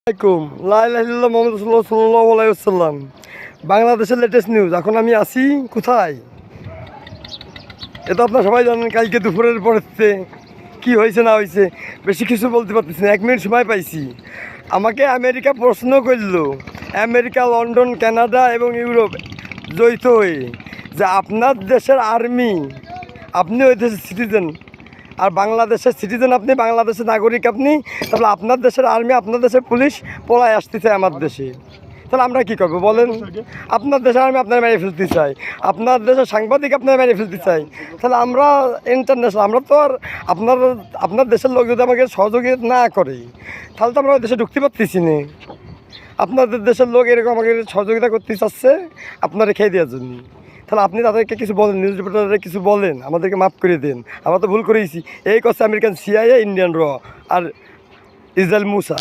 আসসালামাইকুম লা ইলাহা ইল্লাল্লাহ মুহাম্মাদুর রাসূলুল্লাহ সাল্লাল্লাহু আলাইহি ওয়াসাল্লাম। বাংলাদেশের লেটেস্ট নিউজ। এখন আমি আছি কোথায় এটা আপনারা সবাই জানেন। কালকে দুপুরের পরেতে কি হয়েছে না হয়েছে বেশি কিছু বলতে পারতেছি না, 1 মিনিট সময় পাইছি। আমাকে আমেরিকা প্রশ্ন করলো, আমেরিকা, লন্ডন, কানাডা এবং ইউরোপ জড়িত হয়ে, যে আপনার দেশের আর্মি, আপনি ওই দেশের সিটিজেন, আর বাংলাদেশের সিটিজেন আপনি, বাংলাদেশের নাগরিক আপনি, তাহলে আপনার দেশের আর্মি, আপনার দেশের পুলিশ পলায় আসতে চায় আমার দেশে, তাহলে আমরা কী করবো বলেন? আপনার দেশের আর্মি আপনার মেরে ফেলতে চাই, আপনার দেশের সাংবাদিক আপনার মেরে ফেলতে চাই, তাহলে আমরা ইন্টারন্যাশনাল, আমরা তো আর আপনার দেশের লোক যদি আমাকে সহযোগিতা না করে, তাহলে তো আমরা ওই দেশে ঢুকতে পারতেছি না। আপনাদের দেশের লোক এরকম আমাকে সহযোগিতা করতে চাচ্ছে আপনারা খেয়ে দেওয়ার জন্য, তাহলে আপনি তাদেরকে কিছু বলেন, নিউজ রিপোর্টাররা কিছু বলেন, আমাদেরকে মাফ করে দেন, আমরা তো ভুল করেছি। এই করছে আমেরিকান সিআইএ, ইন্ডিয়ান র আর ইসরায়েল মুসা।